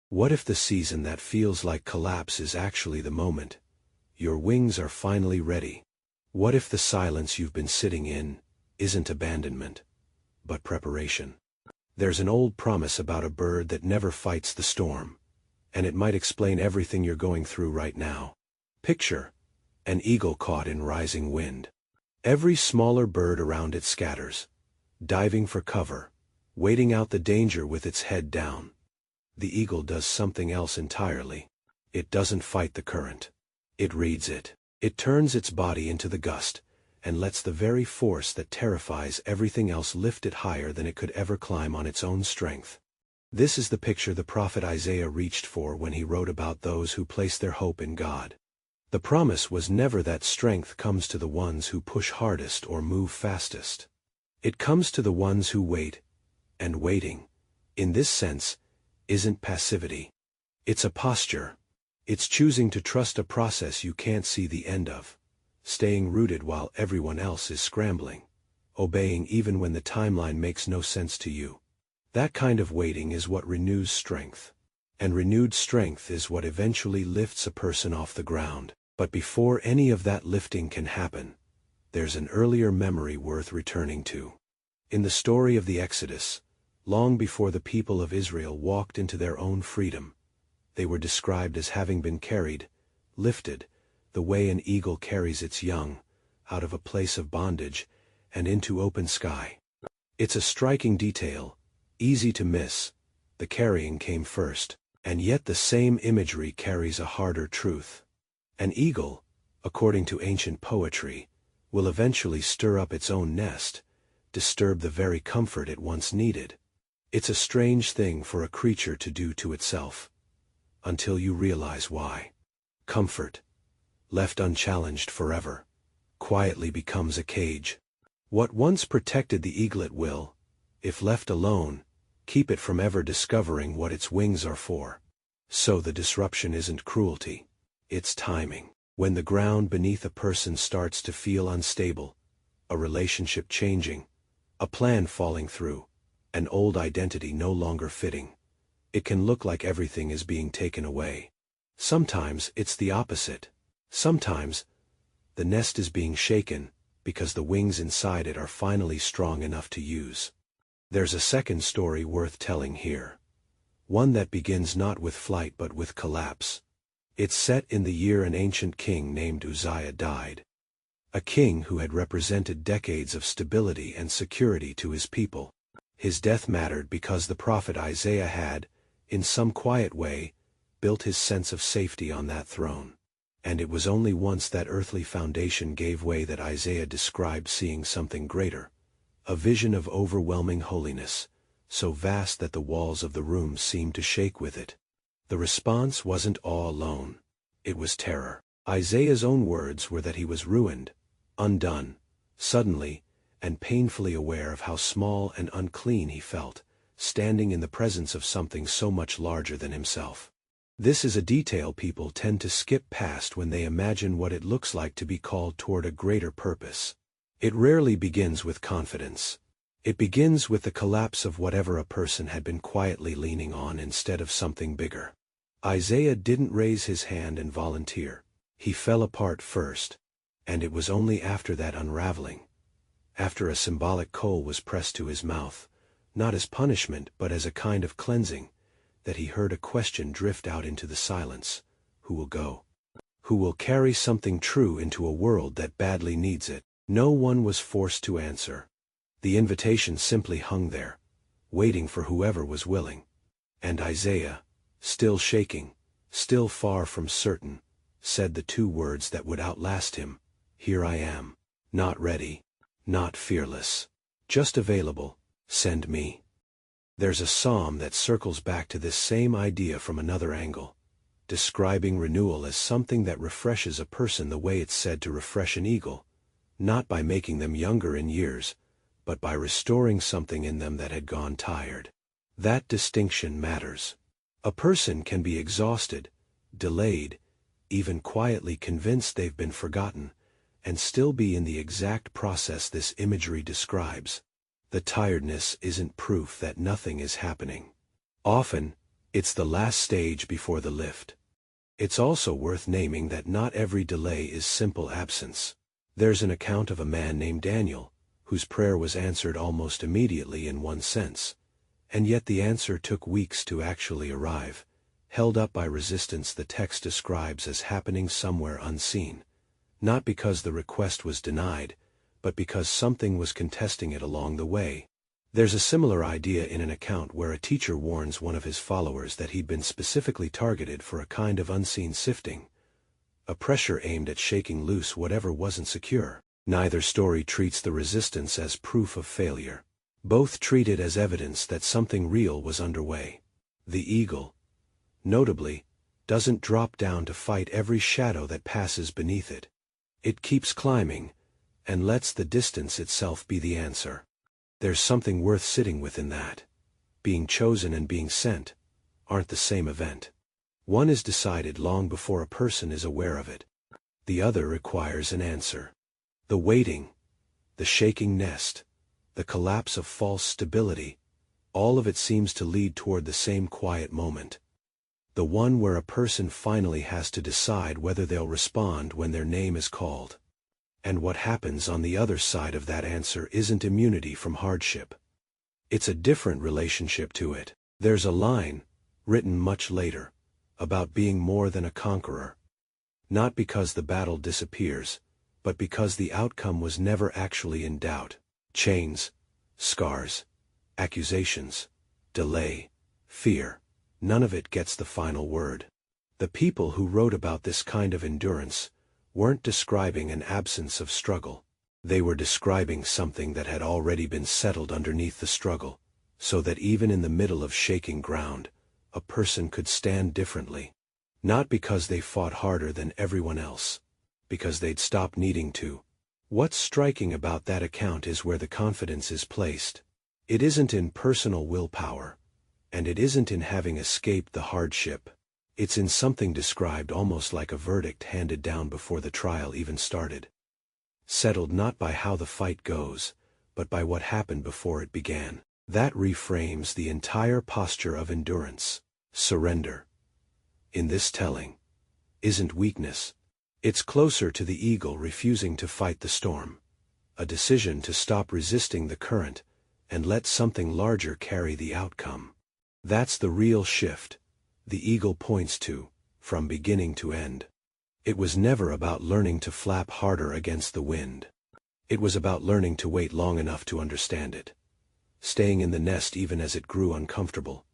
What if the season that feels like collapse is actually the moment? Your wings are finally ready. What if the silence you've been sitting in isn't abandonment, but preparation? There's an old promise about a bird that never fights the storm, and it might explain everything you're going through right now. Picture an eagle caught in rising wind. Every smaller bird around it scatters, diving for cover, waiting out the danger with its head down. The eagle does something else entirely. It doesn't fight the current. It reads it. It turns its body into the gust, and lets the very force that terrifies everything else lift it higher than it could ever climb on its own strength. This is the picture the prophet Isaiah reached for when he wrote about those who place their hope in God. The promise was never that strength comes to the ones who push hardest or move fastest. It comes to the ones who wait, and waiting, in this sense, isn't passivity. It's a posture. It's choosing to trust a process you can't see the end of, staying rooted while everyone else is scrambling, obeying even when the timeline makes no sense to you. That kind of waiting is what renews strength. And renewed strength is what eventually lifts a person off the ground. But before any of that lifting can happen, there's an earlier memory worth returning to. In the story of the Exodus, long before the people of Israel walked into their own freedom, they were described as having been carried, lifted, the way an eagle carries its young, out of a place of bondage, and into open sky. It's a striking detail, easy to miss. The carrying came first, and yet the same imagery carries a harder truth. An eagle, according to ancient poetry, will eventually stir up its own nest, disturb the very comfort it once needed. It's a strange thing for a creature to do to itself, until you realize why. Comfort, left unchallenged forever, quietly becomes a cage. What once protected the eaglet will, if left alone, keep it from ever discovering what its wings are for. So the disruption isn't cruelty. It's timing. When the ground beneath a person starts to feel unstable, a relationship changing, a plan falling through, an old identity no longer fitting, it can look like everything is being taken away. Sometimes it's the opposite. Sometimes the nest is being shaken because the wings inside it are finally strong enough to use. There's a second story worth telling here. One that begins not with flight but with collapse. It's set in the year an ancient king named Uzziah died. A king who had represented decades of stability and security to his people. His death mattered because the prophet Isaiah had, in some quiet way, built his sense of safety on that throne. And it was only once that earthly foundation gave way that Isaiah described seeing something greater. A vision of overwhelming holiness, so vast that the walls of the room seemed to shake with it. The response wasn't awe alone. It was terror. Isaiah's own words were that he was ruined, undone, suddenly, and painfully aware of how small and unclean he felt, standing in the presence of something so much larger than himself. This is a detail people tend to skip past when they imagine what it looks like to be called toward a greater purpose. It rarely begins with confidence. It begins with the collapse of whatever a person had been quietly leaning on instead of something bigger. Isaiah didn't raise his hand and volunteer. He fell apart first, and it was only after that unraveling, after a symbolic coal was pressed to his mouth, not as punishment but as a kind of cleansing, that he heard a question drift out into the silence. Who will go? Who will carry something true into a world that badly needs it? No one was forced to answer. The invitation simply hung there, waiting for whoever was willing. And Isaiah, still shaking, still far from certain, said the two words that would outlast him: "Here I am. Not ready, not fearless, just available. Send me." There's a psalm that circles back to this same idea from another angle, describing renewal as something that refreshes a person the way it's said to refresh an eagle, not by making them younger in years, but by restoring something in them that had gone tired. That distinction matters. A person can be exhausted, delayed, even quietly convinced they've been forgotten, and still be in the exact process this imagery describes. The tiredness isn't proof that nothing is happening. Often, It's the last stage before the lift. It's also worth naming that not every delay is simple absence. There's an account of a man named Daniel, whose prayer was answered almost immediately in one sense, and yet the answer took weeks to actually arrive, held up by resistance the text describes as happening somewhere unseen, not because the request was denied, but because something was contesting it along the way. There's a similar idea in an account where a teacher warns one of his followers that he'd been specifically targeted for a kind of unseen sifting, a pressure aimed at shaking loose whatever wasn't secure. Neither story treats the resistance as proof of failure. Both treat it as evidence that something real was underway. The eagle, notably, doesn't drop down to fight every shadow that passes beneath it. It keeps climbing, and lets the distance itself be the answer. There's something worth sitting with in that. Being chosen and being sent aren't the same event. One is decided long before a person is aware of it. The other requires an answer. The waiting, the shaking nest, the collapse of false stability, all of it seems to lead toward the same quiet moment. The one where a person finally has to decide whether they'll respond when their name is called. And what happens on the other side of that answer isn't immunity from hardship. It's a different relationship to it. There's a line, written much later, about being more than a conqueror. Not because the battle disappears, but because the outcome was never actually in doubt. Chains, scars, accusations, delay, fear, none of it gets the final word. The people who wrote about this kind of endurance weren't describing an absence of struggle. They were describing something that had already been settled underneath the struggle, so that even in the middle of shaking ground, a person could stand differently. Not because they fought harder than everyone else, because they'd stopped needing to. What's striking about that account is where the confidence is placed. It isn't in personal willpower, and it isn't in having escaped the hardship. It's in something described almost like a verdict handed down before the trial even started. Settled not by how the fight goes, but by what happened before it began. That reframes the entire posture of endurance. Surrender, in this telling, isn't weakness. It's closer to the eagle refusing to fight the storm. A decision to stop resisting the current, and let something larger carry the outcome. That's the real shift the eagle points to, from beginning to end. It was never about learning to flap harder against the wind. It was about learning to wait long enough to understand it. Staying in the nest even as it grew uncomfortable.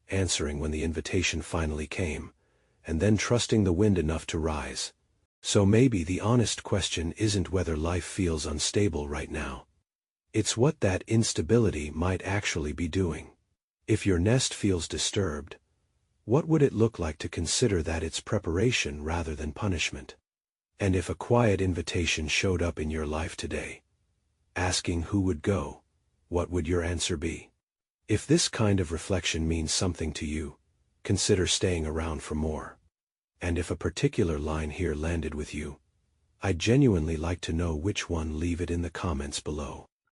Answering when the invitation finally came, and then trusting the wind enough to rise. So maybe the honest question isn't whether life feels unstable right now. It's what that instability might actually be doing. If your nest feels disturbed, what would it look like to consider that it's preparation rather than punishment? And if a quiet invitation showed up in your life today, asking who would go, what would your answer be? If this kind of reflection means something to you, consider staying around for more. And if a particular line here landed with you, I'd genuinely like to know which one. Leave it in the comments below.